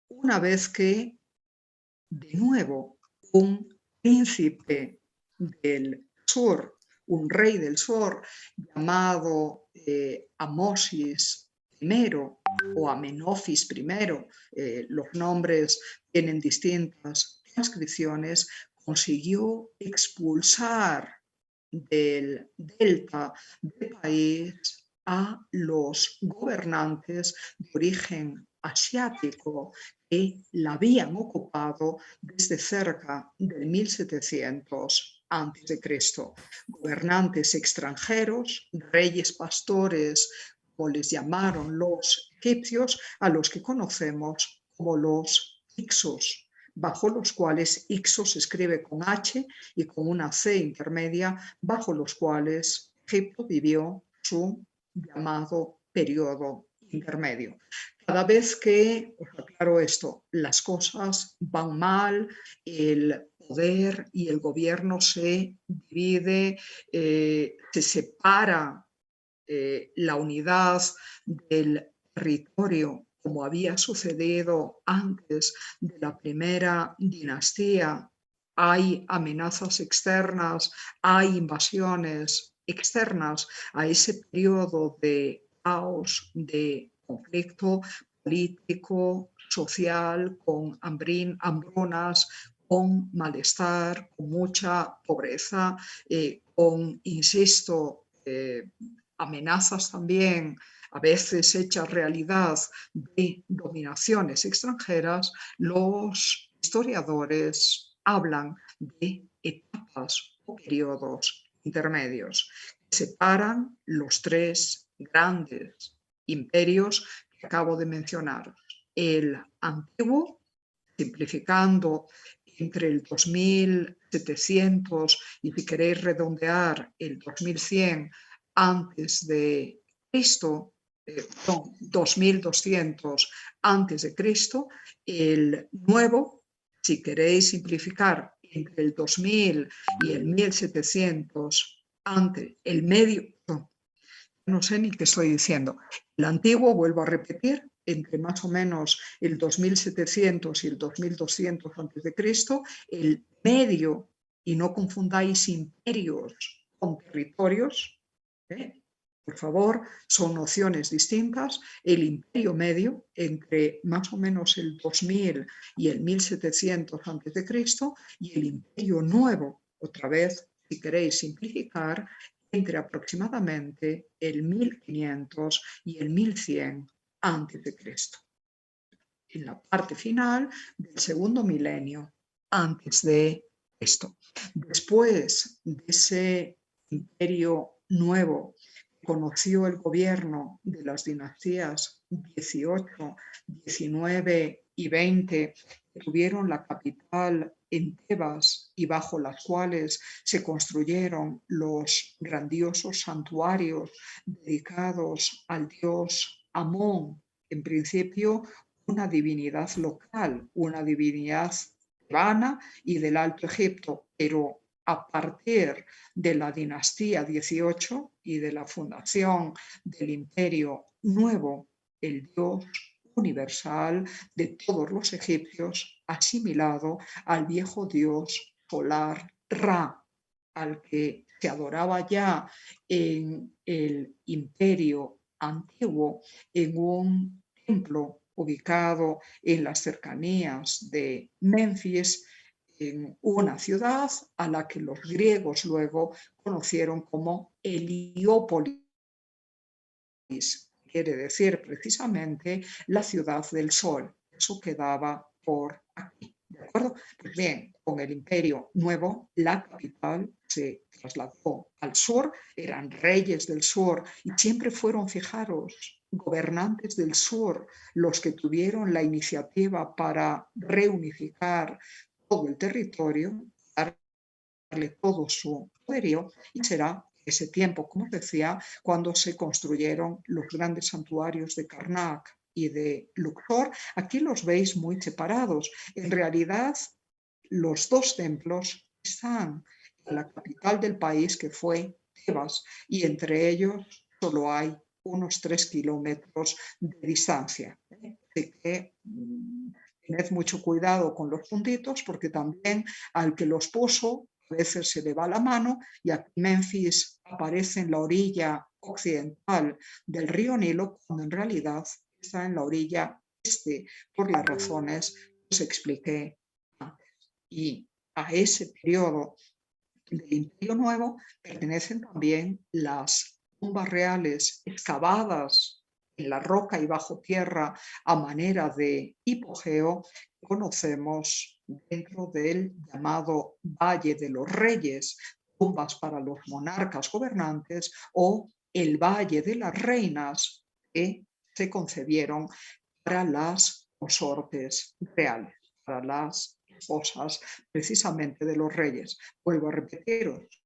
una vez que, de nuevo, un príncipe del sur, un rey del sur, llamado Amosis I o Amenofis I, los nombres tienen distintas transcripciones, consiguió expulsar del delta del país a los gobernantes de origen asiático que la habían ocupado desde cerca del 1700 a.C. Gobernantes extranjeros, reyes pastores, como les llamaron los egipcios, a los que conocemos como los Hyksos, bajo los cuales Ixos se escribe con H y con una C intermedia, bajo los cuales Egipto vivió su llamado periodo intermedio. Cada vez que, os aclaro esto, las cosas van mal, el poder y el gobierno se divide, se separa la unidad del territorio, como había sucedido antes de la primera dinastía. Hay amenazas externas, hay invasiones externas a ese periodo de caos, de conflicto político, social, con hambrunas, con malestar, con mucha pobreza, con, insisto, amenazas también, a veces hechas realidad, de dominaciones extranjeras, los historiadores hablan de etapas o periodos intermedios que separan los tres grandes imperios que acabo de mencionar. El antiguo, simplificando, entre el 2700 y, si queréis redondear, el 2100 antes de Cristo, 2200 antes de Cristo, el nuevo, si queréis simplificar, entre el 2000 y el 1700 antes, el medio, no sé ni qué estoy diciendo. El antiguo, vuelvo a repetir, entre más o menos el 2700 y el 2200 a.C., el medio, y no confundáis imperios con territorios, por favor, son nociones distintas. El imperio medio, entre más o menos el 2000 y el 1700 a.C., y el imperio nuevo, otra vez, si queréis simplificar, entre aproximadamente el 1500 y el 1100 a.C., en la parte final del segundo milenio antes de esto. Después de ese imperio nuevo, conoció el gobierno de las dinastías 18, 19 y 20, que tuvieron la capital en Tebas y bajo las cuales se construyeron los grandiosos santuarios dedicados al dios Amón, en principio una divinidad local, una divinidad tebana y del Alto Egipto, pero a partir de la dinastía 18 y de la fundación del imperio nuevo, el dios universal de todos los egipcios, asimilado al viejo dios solar Ra, al que se adoraba ya en el imperio antiguo en un templo ubicado en las cercanías de Menfis, en una ciudad a la que los griegos luego conocieron como Heliópolis, quiere decir precisamente la ciudad del sol. Eso quedaba por aquí. ¿De acuerdo? Pues bien, con el imperio nuevo, la capital se trasladó al sur, eran reyes del sur y siempre fueron, fijaros, gobernantes del sur los que tuvieron la iniciativa para reunificar todo el territorio, darle todo su poderío, y será ese tiempo, como os decía, cuando se construyeron los grandes santuarios de Karnak y de Luxor. Aquí los veis muy separados. En realidad, los dos templos están en la capital del país, que fue Tebas, y entre ellos solo hay unos 3 kilómetros de distancia. Así que Tened mucho cuidado con los puntitos porque también al que los puso a veces se le va la mano y aquí Menfis aparece en la orilla occidental del río Nilo cuando en realidad está en la orilla este por las razones que os expliqué antes. Y a ese periodo del Imperio Nuevo pertenecen también las tumbas reales excavadas en la roca y bajo tierra a manera de hipogeo que conocemos dentro del llamado Valle de los Reyes, tumbas para los monarcas gobernantes, o el Valle de las Reinas, que se concebieron para las consortes reales, para las esposas precisamente de los reyes. Vuelvo a repetiros,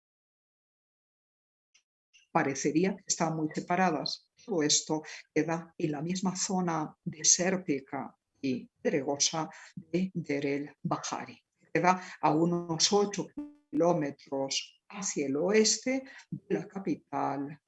parecería que están muy separadas. Todo esto queda en la misma zona desértica y pedregosa de Deir el-Bahari. Queda a unos 8 kilómetros hacia el oeste de la capital.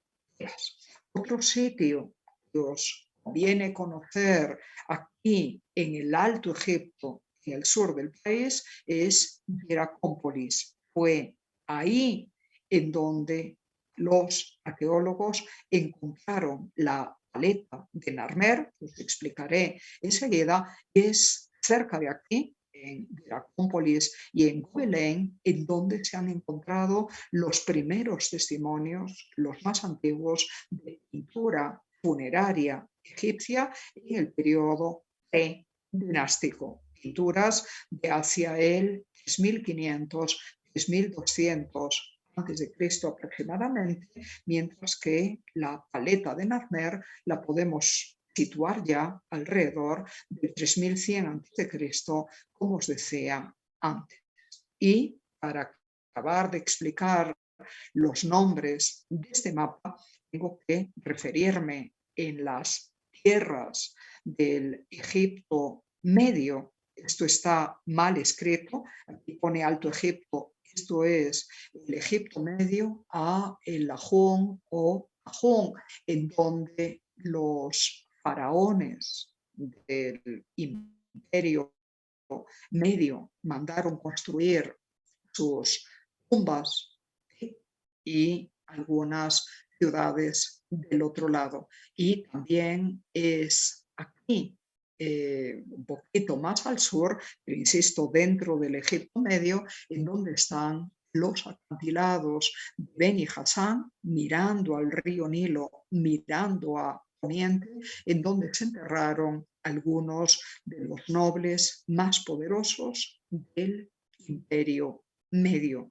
Otro sitio que os conviene conocer aquí en el Alto Egipto, en el sur del país, es Hieracómpolis. Fue ahí en donde los arqueólogos encontraron la paleta de Narmer, que os explicaré enseguida, es cerca de aquí, en Hieracómpolis y en Belén, en donde se han encontrado los primeros testimonios, los más antiguos, de pintura funeraria egipcia en el periodo pre-dinástico. Pinturas de hacia el 3500, 3200 antes de Cristo aproximadamente, mientras que la paleta de Narmer la podemos situar ya alrededor del 3100 a.C., como os decía antes. Y para acabar de explicar los nombres de este mapa, tengo que referirme en las tierras del Egipto Medio. Esto está mal escrito, aquí pone Alto Egipto, esto es el Egipto Medio a el Lajón o Ajón, en donde los faraones del Imperio Medio mandaron construir sus tumbas y algunas ciudades del otro lado. Y también es aquí, un poquito más al sur, pero insisto, dentro del Egipto Medio, en donde están los acantilados de Beni Hassán, mirando al río Nilo, mirando a Poniente, en donde se enterraron algunos de los nobles más poderosos del Imperio Medio,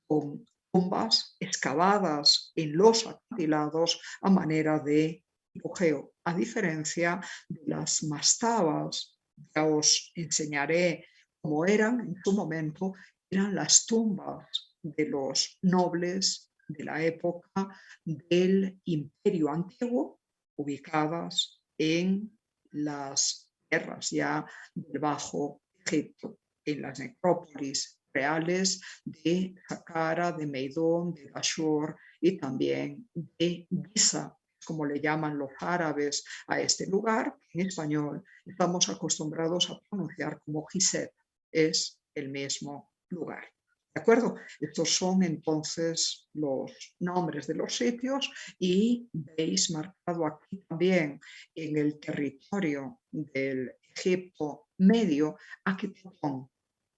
con tumbas excavadas en los acantilados a manera de hipogeo, a diferencia de las mastabas. Ya os enseñaré cómo eran en su momento, eran las tumbas de los nobles de la época del Imperio Antiguo, ubicadas en las tierras ya del Bajo Egipto, en las necrópolis reales de Saqqara, de Meidón, de Dashur y también de Giza, como le llaman los árabes a este lugar. En español estamos acostumbrados a pronunciar como Gizeh, es el mismo lugar. ¿De acuerdo? Estos son entonces los nombres de los sitios y veis marcado aquí también en el territorio del Egipto Medio, Aketon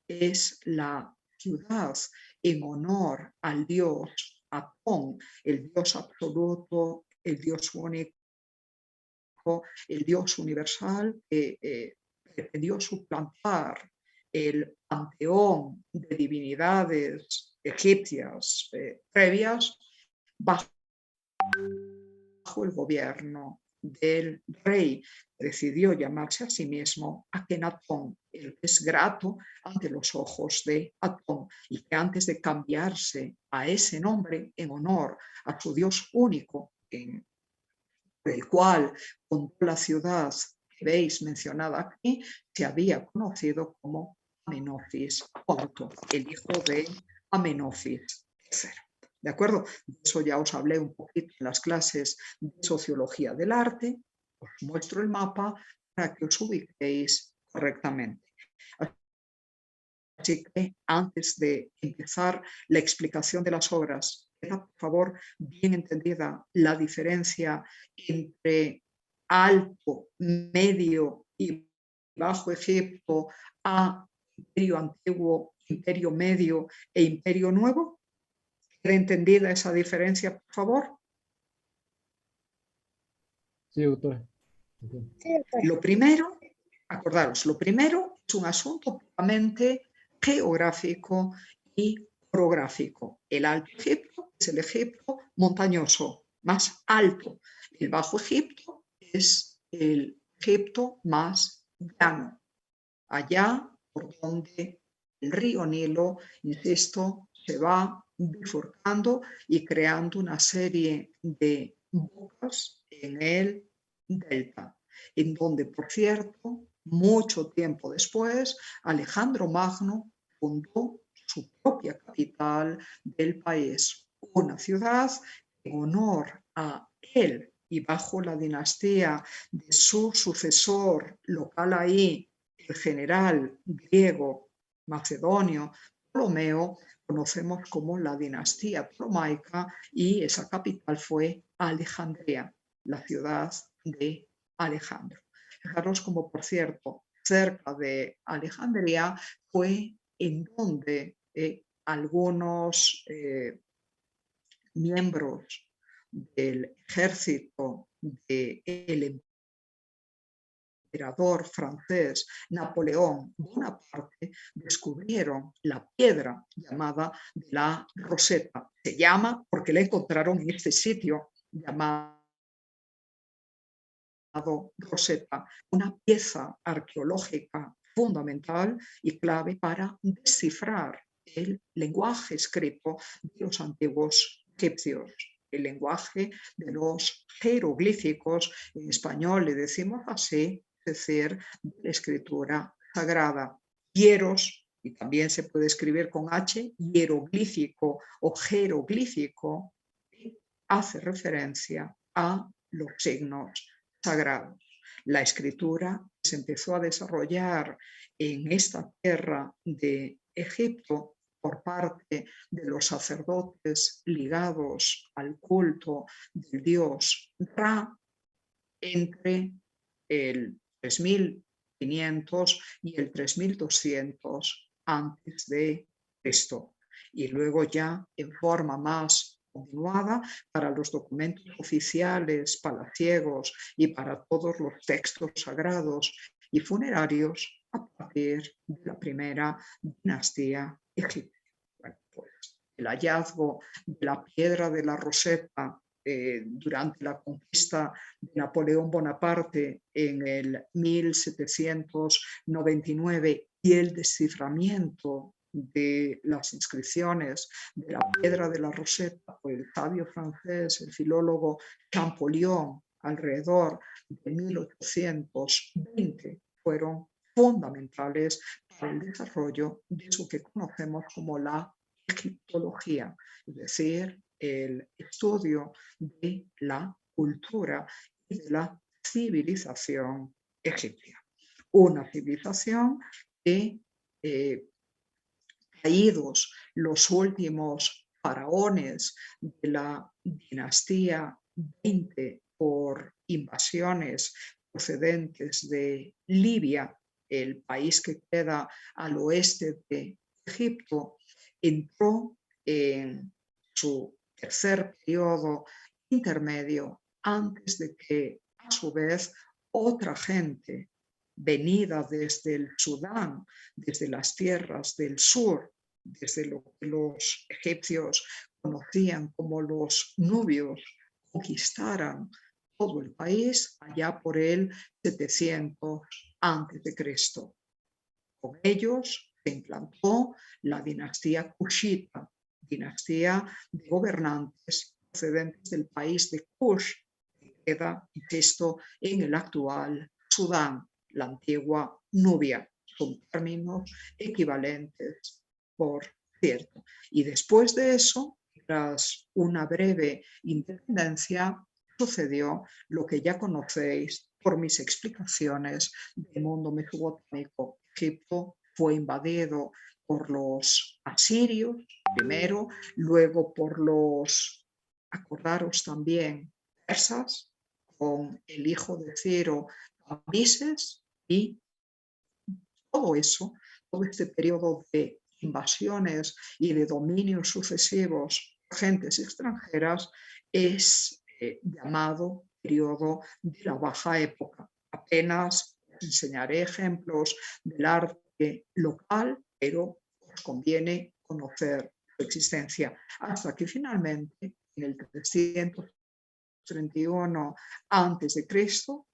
es la ciudad en honor al dios Atón, el dios absoluto, el dios único, el dios universal que pretendió suplantar el panteón de divinidades egipcias previas bajo el gobierno del rey, que decidió llamarse a sí mismo Akenatón, el que es grato ante los ojos de Atón, y que antes de cambiarse a ese nombre en honor a su dios único, en el cual contó la ciudad que veis mencionada aquí, se había conocido como Amenofis IV, el hijo de Amenofis III. ¿De acuerdo? De eso ya os hablé un poquito en las clases de sociología del arte. Os muestro el mapa para que os ubiquéis correctamente. Así que antes de empezar la explicación de las obras, queda por favor bien entendida la diferencia entre Alto, Medio y Bajo Egipto a Imperio Antiguo, Imperio Medio e Imperio Nuevo. ¿Queda entendida esa diferencia, por favor? Sí, doctora. Okay. Sí, doctora. Lo primero, acordaros, lo primero es un asunto puramente geográfico y orográfico. El Alto Egipto es el Egipto montañoso, más alto. El Bajo Egipto es el Egipto más llano, allá por donde el río Nilo, insisto, se va bifurcando y creando una serie de bocas en el delta, en donde, por cierto, mucho tiempo después, Alejandro Magno fundó su propia capital del país, una ciudad en honor a él y bajo la dinastía de su sucesor local ahí, el general griego macedonio Ptolomeo, conocemos como la dinastía ptolomaica, y esa capital fue Alejandría, la ciudad de Alejandro. Fijaros como, por cierto, cerca de Alejandría fue en donde algunos miembros del ejército del emperador francés Napoleón Bonaparte descubrieron la piedra llamada de la Roseta. Se llama porque la encontraron en este sitio llamado Roseta, una pieza arqueológica fundamental y clave para descifrar el lenguaje escrito de los antiguos egipcios, el lenguaje de los jeroglíficos. En español le decimos así, es decir, de la escritura sagrada. Hieros, y también se puede escribir con H, hieroglífico o jeroglífico, hace referencia a los signos sagrados. La escritura se empezó a desarrollar en esta tierra de Egipto por parte de los sacerdotes ligados al culto del dios Ra entre el 3500 y el 3200 antes de Cristo. Y luego ya en forma más continuada para los documentos oficiales palaciegos y para todos los textos sagrados y funerarios a partir de la primera dinastía egipcia. Bueno, pues el hallazgo de la piedra de la Roseta durante la conquista de Napoleón Bonaparte en el 1799 y el desciframiento de las inscripciones de la piedra de la Roseta por el sabio francés, el filólogo Champollion, alrededor de 1820, fueron fundamentales para el desarrollo de eso que conocemos como la egiptología, es decir, el estudio de la cultura y de la civilización egipcia. Una civilización que, caídos los últimos faraones de la dinastía 20 por invasiones procedentes de Libia, el país que queda al oeste de Egipto, entró en su tercer periodo intermedio antes de que, a su vez, otra gente venida desde el Sudán, desde las tierras del sur, desde lo que los egipcios conocían como los nubios, conquistaran todo el país allá por el 700 a.C. Con ellos se implantó la dinastía Kushita, dinastía de gobernantes procedentes del país de Kush, que queda, insisto, en el actual Sudán, la antigua Nubia. Son términos equivalentes, por cierto. Y después de eso, tras una breve independencia, sucedió lo que ya conocéis por mis explicaciones del mundo mesopotámico, Egipto fue invadido por los asirios primero, luego por los, acordaros también, persas, con el hijo de Ciro, Cambises, y todo eso, todo este periodo de invasiones y de dominios sucesivos por gentes extranjeras es llamado periodo de la Baja Época. Apenas os enseñaré ejemplos del arte local, pero os conviene conocer su existencia hasta que finalmente en el 331 a.C.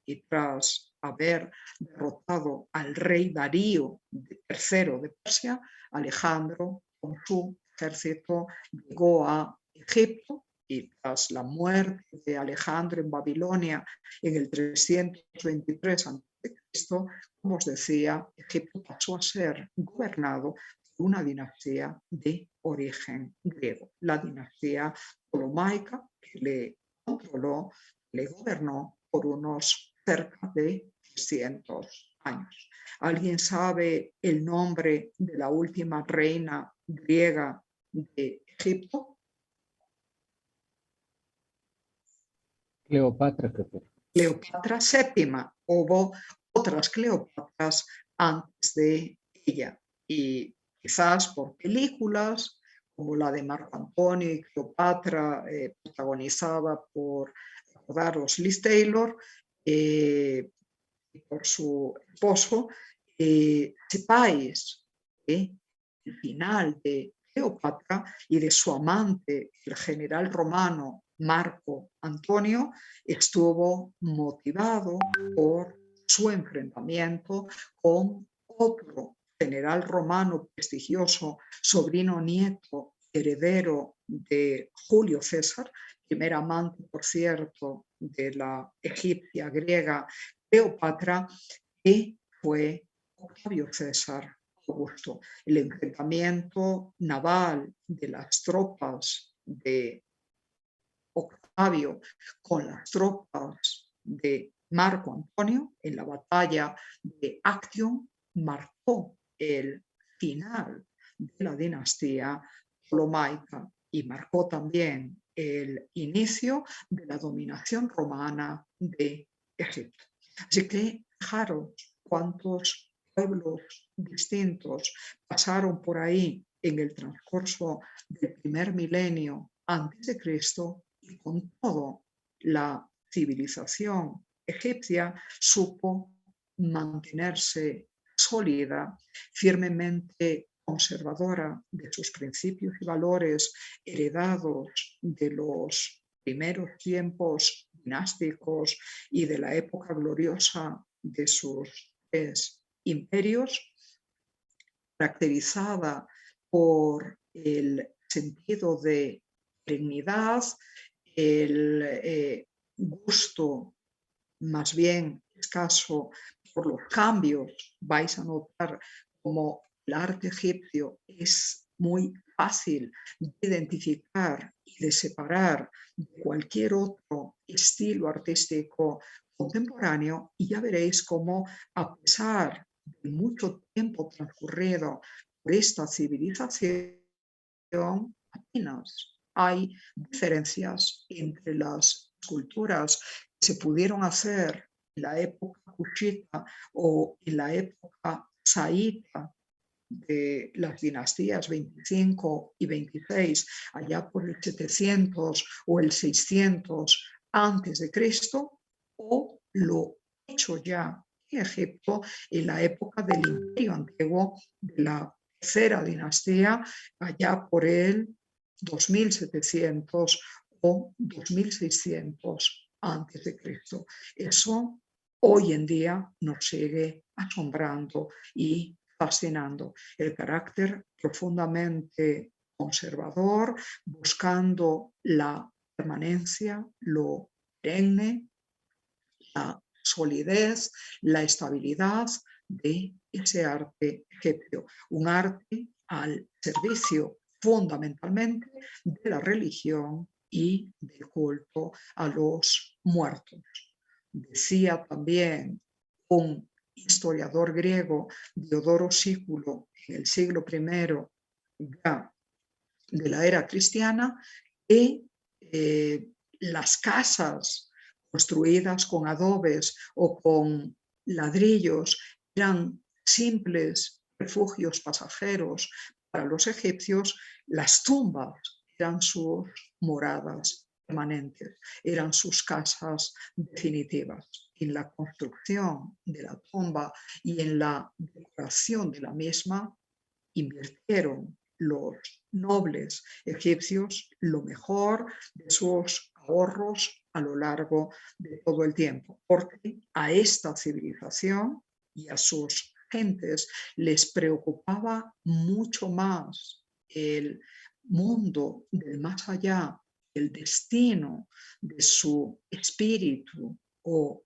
y tras haber derrotado al rey Darío III de Persia, Alejandro con su ejército llegó a Egipto y tras la muerte de Alejandro en Babilonia en el 323 a.C., como os decía, Egipto pasó a ser gobernado por una dinastía de origen griego, la dinastía ptolomaica, que le controló, le gobernó por unos cerca de 300 años. ¿Alguien sabe el nombre de la última reina griega de Egipto? Cleopatra, creo que era. Cleopatra VII. Hubo otras Cleopatras antes de ella y quizás por películas como la de Marco Antonio y Cleopatra, protagonizada por, recordaros, Liz Taylor, y por su esposo, sepáis que el final de Cleopatra y de su amante, el general romano Marco Antonio, estuvo motivado por su enfrentamiento con otro general romano prestigioso, sobrino nieto, heredero de Julio César, primer amante, por cierto, de la egipcia griega Cleopatra, que fue Octavio César Augusto. El enfrentamiento naval de las tropas de Octavio con las tropas de Marco Antonio en la batalla de Actium marcó el final de la dinastía ptolomaica y marcó también el inicio de la dominación romana de Egipto. Así que fijaros cuántos pueblos distintos pasaron por ahí en el transcurso del primer milenio antes de Cristo, y con todo la civilización egipcia supo mantenerse sólida, firmemente conservadora de sus principios y valores heredados de los primeros tiempos dinásticos y de la época gloriosa de sus tres imperios, caracterizada por el sentido de dignidad, el gusto más bien escaso por los cambios. Vais a notar como el arte egipcio es muy fácil de identificar y de separar de cualquier otro estilo artístico contemporáneo, y ya veréis cómo, a pesar de mucho tiempo transcurrido por esta civilización, apenas hay diferencias entre las esculturas que se pudieron hacer en la época kushita o en la época saíta de las dinastías 25 y 26, allá por el 700 o el 600 antes de Cristo, o lo hecho ya en Egipto en la época del Imperio Antiguo, de la tercera dinastía, allá por el 2700 o 2600 antes de Cristo. Eso hoy en día nos sigue asombrando y fascinando. El carácter profundamente conservador, buscando la permanencia, lo perenne, la solidez, la estabilidad de ese arte egipcio. Un arte al servicio fundamentalmente de la religión y del culto a los muertos. Decía también un historiador griego Diodoro Sículo en el siglo I ya de la era cristiana, que las casas construidas con adobes o con ladrillos eran simples refugios pasajeros para los egipcios. Las tumbas eran sus moradas permanentes, eran sus casas definitivas. En la construcción de la tumba y en la decoración de la misma invirtieron los nobles egipcios lo mejor de sus ahorros a lo largo de todo el tiempo, porque a esta civilización y a sus gentes les preocupaba mucho más el mundo del más allá, el destino de su espíritu o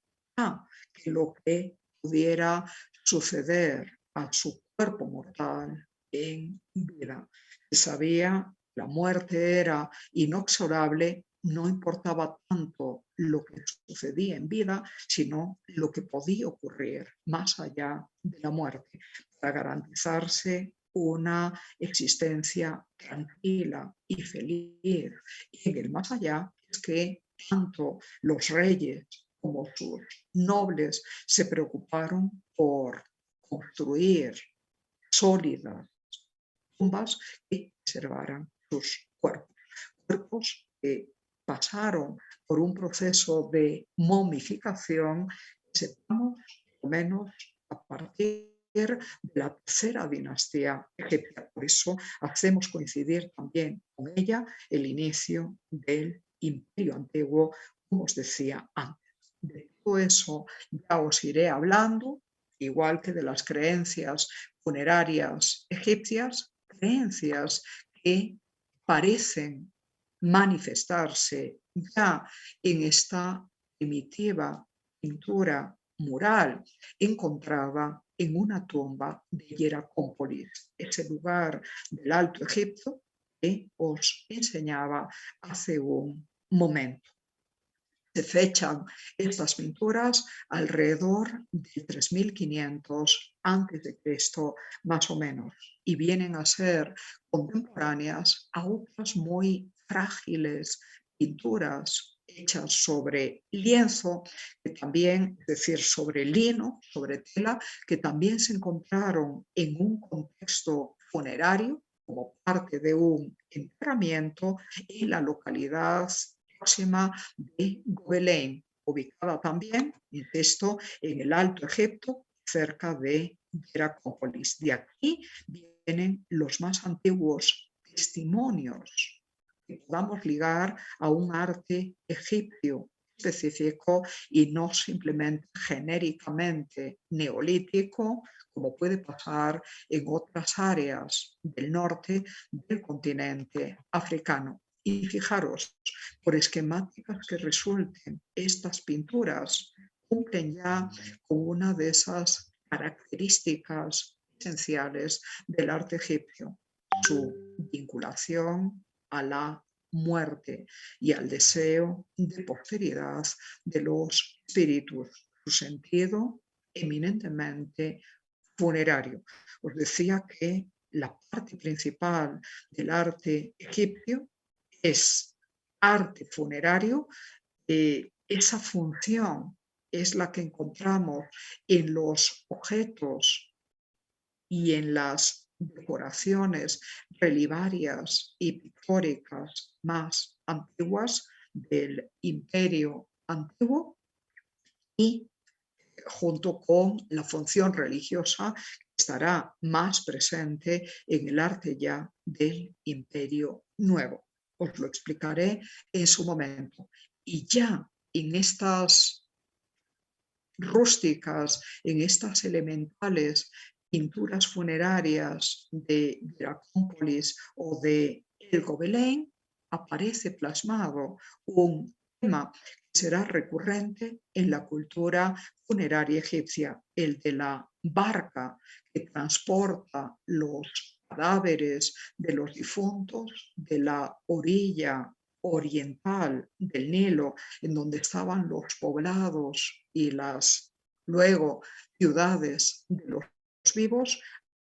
que lo que pudiera suceder a su cuerpo mortal en vida. Se sabía que la muerte era inexorable, no importaba tanto lo que sucedía en vida, sino lo que podía ocurrir más allá de la muerte, para garantizarse una existencia tranquila y feliz. Y en el más allá es que tanto los reyes como sus nobles se preocuparon por construir sólidas tumbas que preservaran sus cuerpos. Cuerpos que pasaron por un proceso de momificación, sepamos, por lo menos a partir de la tercera dinastía egipcia. Por eso hacemos coincidir también con ella el inicio del Imperio Antiguo, como os decía antes. De todo eso ya os iré hablando, igual que de las creencias funerarias egipcias, creencias que parecen manifestarse ya en esta primitiva pintura mural encontrada en una tumba de Hieracómpolis, ese lugar del Alto Egipto que os enseñaba hace un momento. Se fechan estas pinturas alrededor de 3500 a.C. más o menos, y vienen a ser contemporáneas a otras muy frágiles pinturas hechas sobre lienzo, que también, es decir, sobre lino, sobre tela, que también se encontraron en un contexto funerario como parte de un enterramiento en la localidad próxima de Gobelén, ubicada también, insisto, en el Alto Egipto, cerca de Hieracómpolis. De aquí vienen los más antiguos testimonios que podamos ligar a un arte egipcio específico y no simplemente genéricamente neolítico, como puede pasar en otras áreas del norte del continente africano. Y fijaros, por esquemáticas que resulten, estas pinturas cumplen ya con una de esas características esenciales del arte egipcio, su vinculación a la muerte y al deseo de posteridad de los espíritus, su sentido eminentemente funerario. Os decía que la parte principal del arte egipcio es arte funerario. Esa función es la que encontramos en los objetos y en las decoraciones relievarias y pictóricas más antiguas del Imperio Antiguo, y junto con la función religiosa que estará más presente en el arte ya del Imperio Nuevo. Os lo explicaré en su momento. Y ya en estas rústicas, en estas elementales pinturas funerarias de Hieracómpolis o de El Gobelén, aparece plasmado un tema que será recurrente en la cultura funeraria egipcia, el de la barca que transporta los cadáveres de los difuntos de la orilla oriental del Nilo, en donde estaban los poblados y las Luego, ciudades de los vivos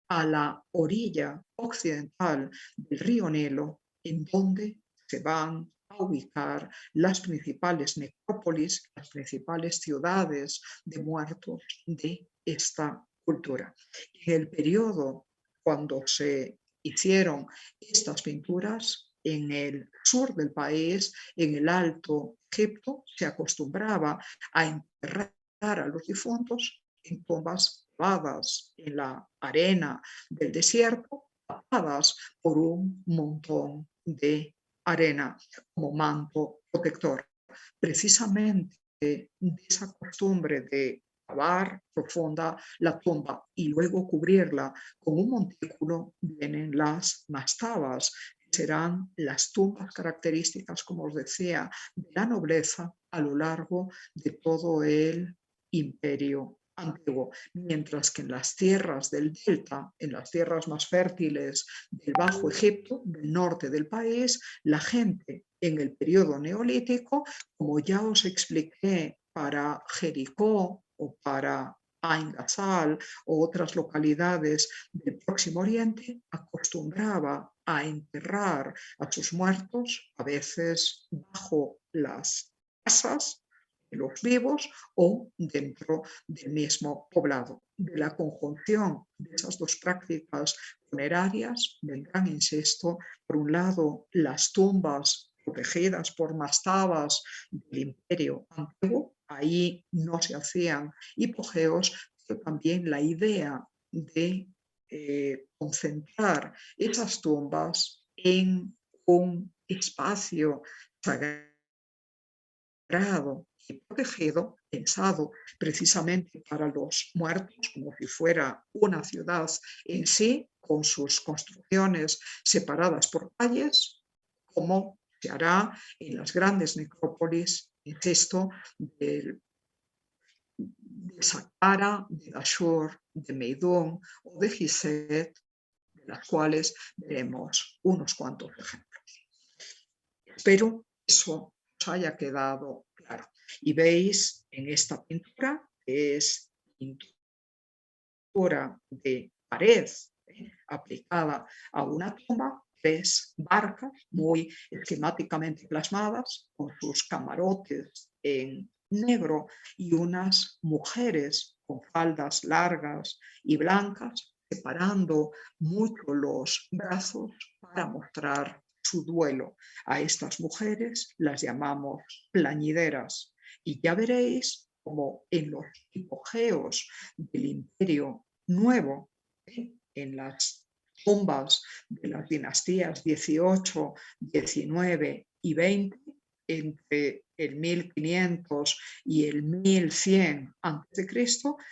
a la orilla occidental del río Nilo, en donde se van a ubicar las principales necrópolis, las principales ciudades de muertos de esta cultura. En el periodo cuando se hicieron estas pinturas, en el sur del país, en el Alto Egipto, se acostumbraba a enterrar a los difuntos en tumbas cavadas en la arena del desierto, tapadas por un montón de arena como manto protector. Precisamente de esa costumbre de cavar profunda la tumba y luego cubrirla con un montículo vienen las mastabas, que serán las tumbas características, como os decía, de la nobleza a lo largo de todo el imperio antiguo, mientras que en las tierras del delta, en las tierras más fértiles del Bajo Egipto, del norte del país, la gente en el periodo neolítico, como ya os expliqué para Jericó o para Ain Ghazal o otras localidades del Próximo Oriente, acostumbraba a enterrar a sus muertos, a veces bajo las casas de los vivos o dentro del mismo poblado. De la conjunción de esas dos prácticas funerarias vendrán, insisto, por un lado las tumbas protegidas por mastabas del imperio antiguo, ahí no se hacían hipogeos, pero también la idea de concentrar esas tumbas en un espacio sagrado y protegido, pensado precisamente para los muertos, como si fuera una ciudad en sí, con sus construcciones separadas por calles, como se hará en las grandes necrópolis, insisto, de Saqqara, de Dashur, de Meidum o de Gizeh, de las cuales veremos unos cuantos ejemplos. Espero que eso os haya quedado claro. Y veis en esta pintura, que es pintura de pared aplicada a una tumba, tres barcas muy esquemáticamente plasmadas con sus camarotes en negro y unas mujeres con faldas largas y blancas separando mucho los brazos para mostrar su duelo. A estas mujeres las llamamos plañideras y ya veréis como en los hipogeos del Imperio Nuevo, en las tumbas de las dinastías 18, 19 y 20, entre el 1500 y el 1100 a.C.,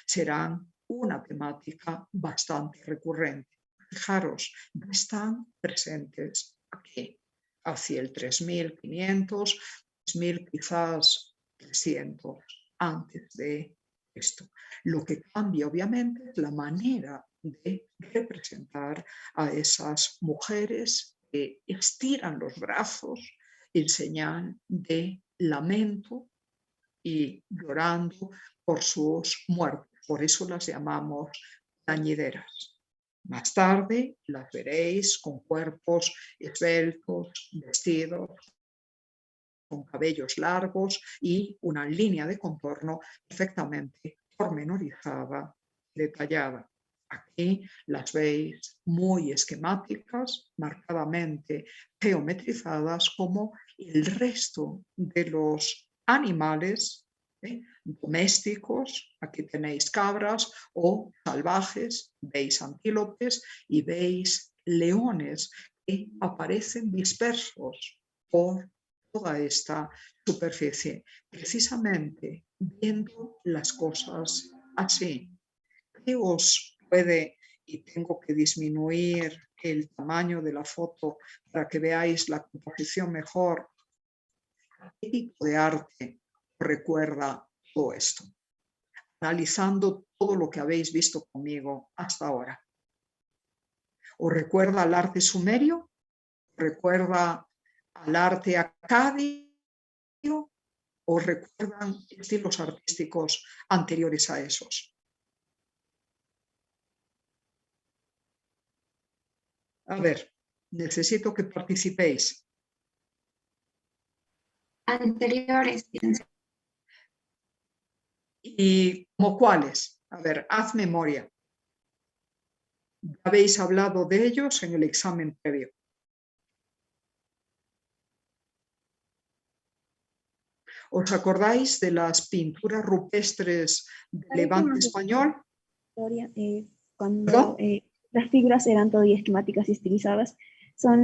serán una temática bastante recurrente. Fijaros, no están presentes aquí, hacia el 3500, 3000 quizás 300 antes de esto. Lo que cambia obviamente es la manera de representar a esas mujeres que estiran los brazos en señal de lamento y llorando por sus muertos. Por eso las llamamos plañideras. Más tarde las veréis con cuerpos esbeltos, vestidos con cabellos largos y una línea de contorno perfectamente pormenorizada, detallada. Aquí las veis muy esquemáticas, marcadamente geometrizadas, como el resto de los animales domésticos. Aquí tenéis cabras o salvajes, veis antílopes y veis leones que aparecen dispersos por toda esta superficie, precisamente viendo las cosas así. ¿Qué os puede, y tengo que disminuir el tamaño de la foto para que veáis la composición mejor, qué tipo de arte recuerda todo esto? Analizando todo lo que habéis visto conmigo hasta ahora. ¿Os recuerda al arte sumerio? ¿Recuerda al arte acadio ¿O recuerdan estilos artísticos anteriores a esos? A ver, necesito que participéis. Anteriores. ¿Y como cuáles? A ver, haz memoria. Habéis hablado de ellos en el examen previo. ¿Os acordáis de las pinturas rupestres del Levante español? Cuando las figuras eran todavía esquemáticas y estilizadas, son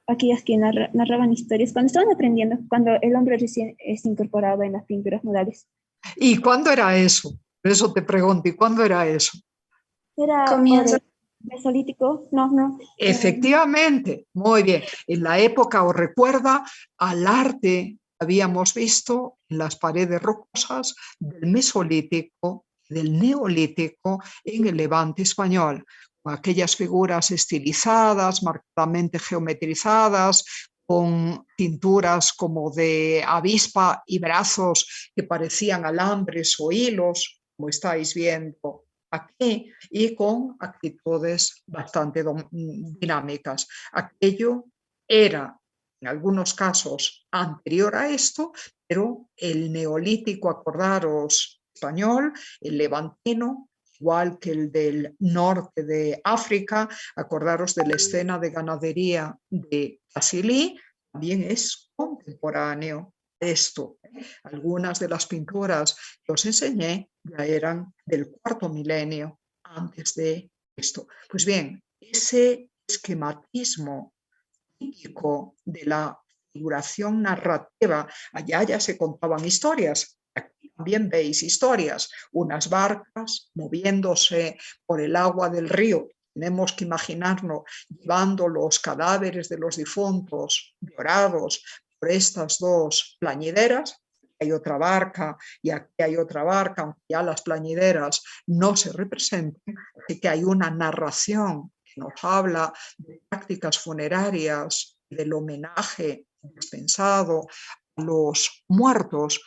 aquellas que narraban historias cuando estaban aprendiendo, cuando el hombre recién se incorporaba en las pinturas murales. ¿Y cuándo era eso? Por eso te pregunto, ¿y cuándo era eso? Era Comienzo. mesolítico, no. Efectivamente, muy bien. En la época, os recuerda al arte que habíamos visto en las paredes rocosas del Mesolítico, del Neolítico en el Levante español, con aquellas figuras estilizadas, marcadamente geometrizadas, con cinturas como de avispa y brazos que parecían alambres o hilos, como estáis viendo aquí, y con actitudes bastante dinámicas. Aquello era, en algunos casos, anterior a esto, pero el neolítico, acordaros, español, el levantino, igual que el del norte de África, acordaros de la escena de ganadería de Casilí, también es contemporáneo esto. Algunas de las pinturas que os enseñé ya eran del cuarto milenio antes de esto. Pues bien, ese esquematismo típico de la figuración narrativa, allá ya se contaban historias. Aquí también veis historias, unas barcas moviéndose por el agua del río. Tenemos que imaginarnos llevando los cadáveres de los difuntos llorados por estas dos plañideras. Hay otra barca y aquí hay otra barca, aunque ya las plañideras no se representen, así que hay una narración que nos habla de prácticas funerarias, del homenaje dispensado a los muertos,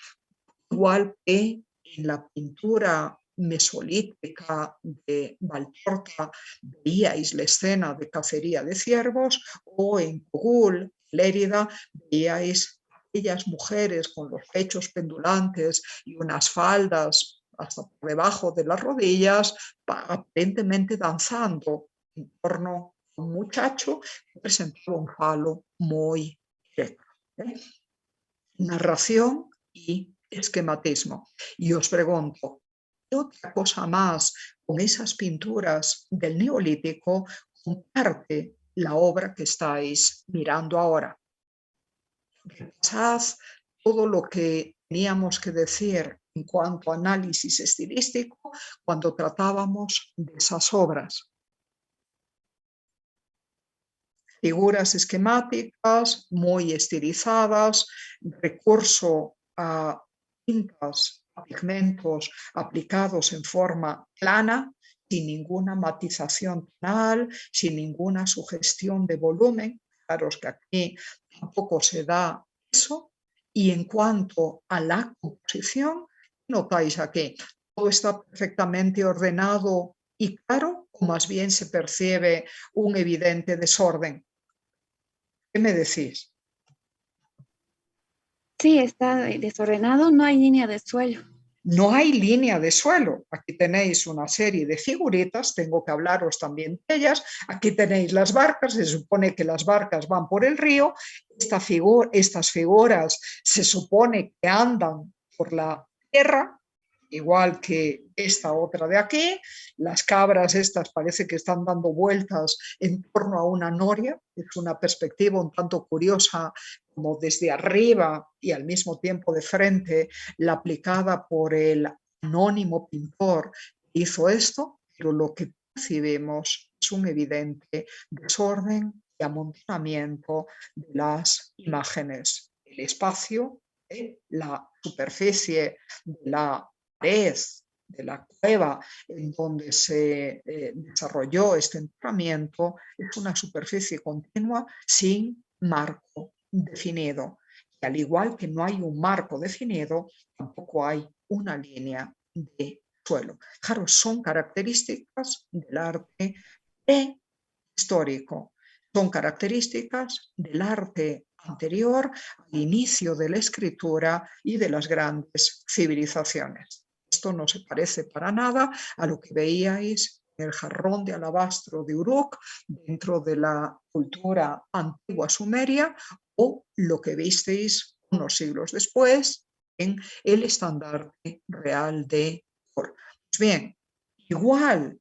igual que en la pintura mesolítica de Valtorta veíais la escena de cacería de ciervos, o en Cogul, Lérida, veíais aquellas mujeres con los pechos pendulantes y unas faldas hasta por debajo de las rodillas, aparentemente danzando en torno a un muchacho que presentaba un falo muy directo. Narración y esquematismo. Y os pregunto, ¿qué otra cosa más con esas pinturas del Neolítico comparte la obra que estáis mirando ahora? Repasad todo lo que teníamos que decir en cuanto a análisis estilístico cuando tratábamos de esas obras. Figuras esquemáticas muy estilizadas, recurso a tintas, a pigmentos aplicados en forma plana, sin ninguna matización tonal, sin ninguna sugestión de volumen. Fijaros que aquí tampoco se da eso. Y en cuanto a la composición, notáis aquí, todo está perfectamente ordenado y claro, o más bien se percibe un evidente desorden. ¿Qué me decís? Sí, está desordenado, no hay línea de suelo. No hay línea de suelo. Aquí tenéis una serie de figuritas, tengo que hablaros también de ellas. Aquí tenéis las barcas, se supone que las barcas van por el río. Estas figuras se supone que andan por la tierra, igual que esta otra de aquí. Las cabras estas parece que están dando vueltas en torno a una noria. Es una perspectiva un tanto curiosa, como desde arriba y al mismo tiempo de frente, la aplicada por el anónimo pintor que hizo esto, pero lo que percibimos es un evidente desorden y amontonamiento de las imágenes. El espacio, la superficie de la pared de la cueva en donde se desarrolló este enterramiento es una superficie continua sin marco definido. Y al igual que no hay un marco definido, tampoco hay una línea de suelo. Fijaros, son características del arte prehistórico, son características del arte anterior al inicio de la escritura y de las grandes civilizaciones. Esto no se parece para nada a lo que veíais en el jarrón de alabastro de Uruk dentro de la cultura antigua sumeria o lo que visteis unos siglos después en el estandarte real de Thor. Pues bien, igual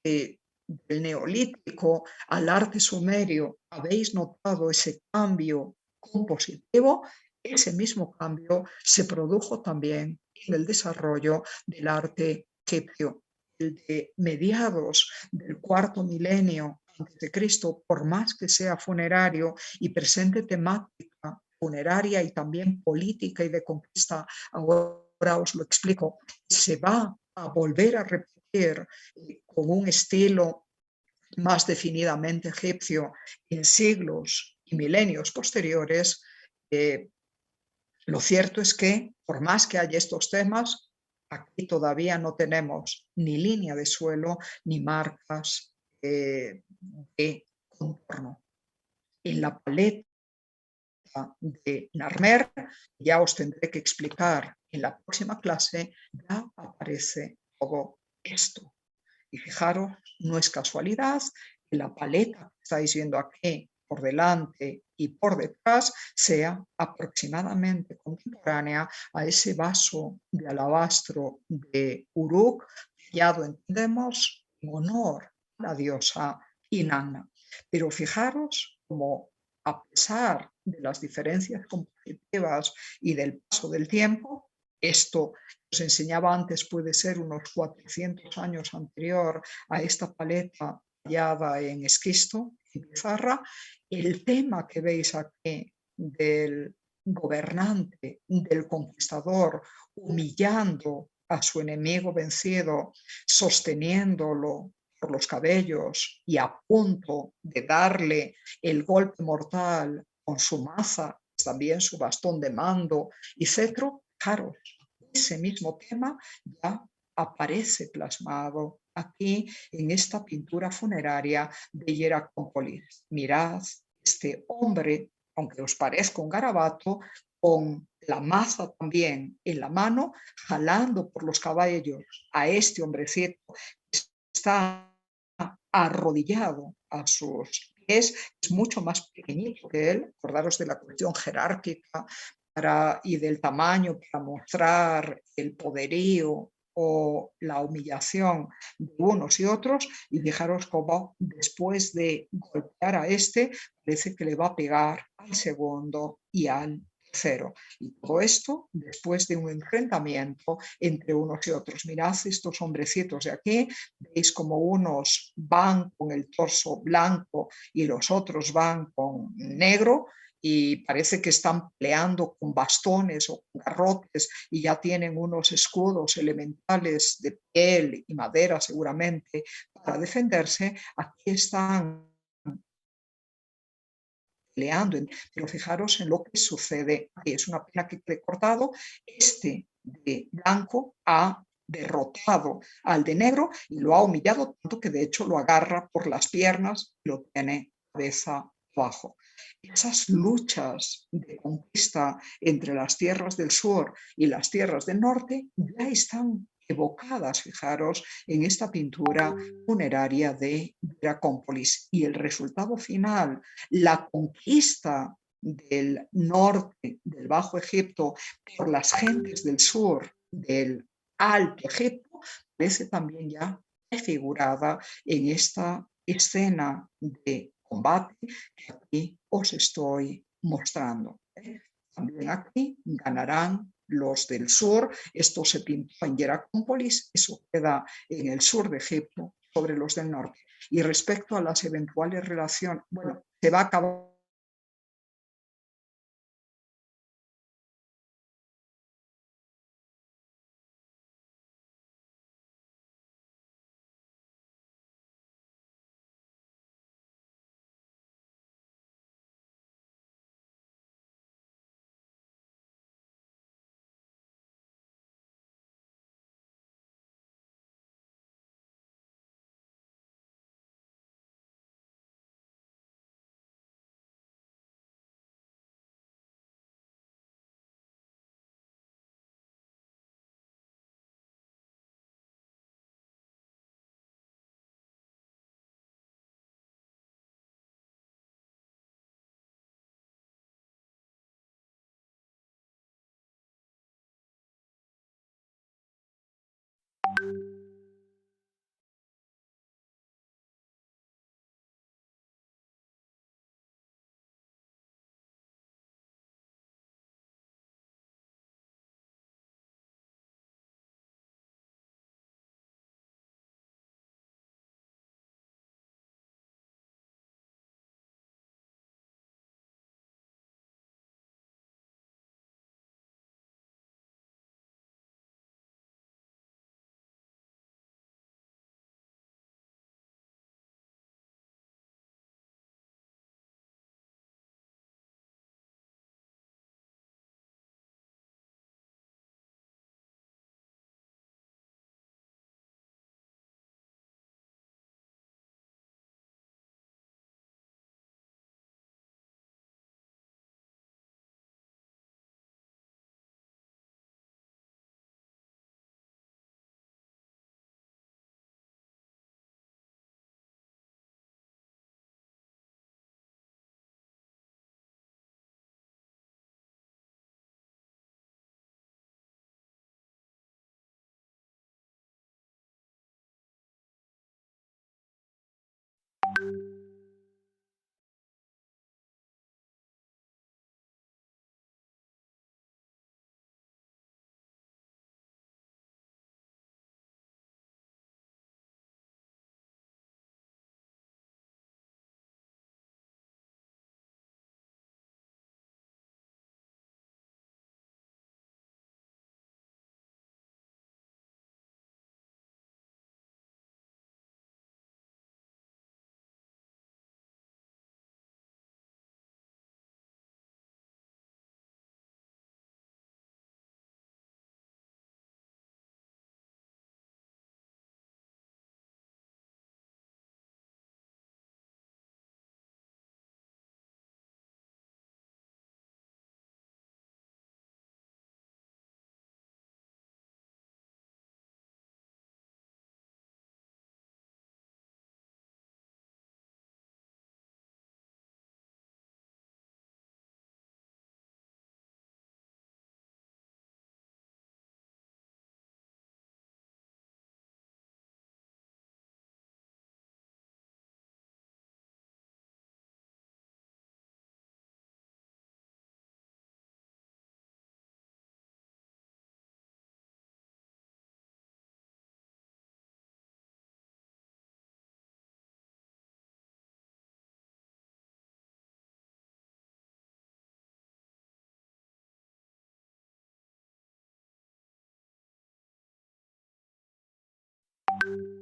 del neolítico al arte sumerio, ¿habéis notado ese cambio compositivo? Ese mismo cambio se produjo también en el desarrollo del arte egipcio. El de mediados del cuarto milenio antes de Cristo, por más que sea funerario y presente temática funeraria y también política y de conquista, ahora os lo explico, se va a volver a repetir con un estilo más definidamente egipcio en siglos y milenios posteriores. Lo cierto es que, por más que haya estos temas, aquí todavía no tenemos ni línea de suelo ni marcas de contorno. En la paleta de Narmer, ya os tendré que explicar en la próxima clase, ya aparece todo esto. Y fijaros, no es casualidad que la paleta que estáis viendo aquí por delante y por detrás sea aproximadamente contemporánea a ese vaso de alabastro de Uruk, sellado, entendemos, en honor a la diosa Inanna. Pero fijaros como a pesar de las diferencias compositivas y del paso del tiempo, esto os enseñaba antes puede ser unos 400 años anterior a esta paleta tallada en esquisto, en pizarra. El tema que veis aquí del gobernante, del conquistador, humillando a su enemigo vencido, sosteniéndolo por los cabellos y a punto de darle el golpe mortal con su maza, también su bastón de mando y cetro, fijaros, ese mismo tema ya aparece plasmado aquí en esta pintura funeraria de Hieracómpolis. Mirad, este hombre, aunque os parezca un garabato, con la maza también en la mano, jalando por los cabellos a este hombrecito que está arrodillado a sus pies, es mucho más pequeñito que él. Acordaros de la cuestión jerárquica y del tamaño para mostrar el poderío o la humillación de unos y otros, y fijaros cómo después de golpear a este, parece que le va a pegar al segundo y al tercero. Y todo esto después de un enfrentamiento entre unos y otros. Mirad estos hombrecitos de aquí, veis como unos van con el torso blanco y los otros van con negro, y parece que están peleando con bastones o con garrotes y ya tienen unos escudos elementales de piel y madera seguramente para defenderse. Aquí están peleando, pero fijaros en lo que sucede. Es una pena que quede cortado. Este de blanco ha derrotado al de negro y lo ha humillado tanto que de hecho lo agarra por las piernas y lo tiene cabeza abajo. Esas luchas de conquista entre las tierras del sur y las tierras del norte ya están evocadas, fijaros, en esta pintura funeraria de Hieracómpolis. Y el resultado final, la conquista del norte, del Bajo Egipto, por las gentes del sur, del Alto Egipto, parece también ya prefigurada en esta escena de combate que aquí os estoy mostrando. También aquí ganarán los del sur. Esto se pintó en Hieracómpolis, eso queda en el sur de Egipto sobre los del norte. Y respecto a las eventuales relaciones, bueno, se va a acabar you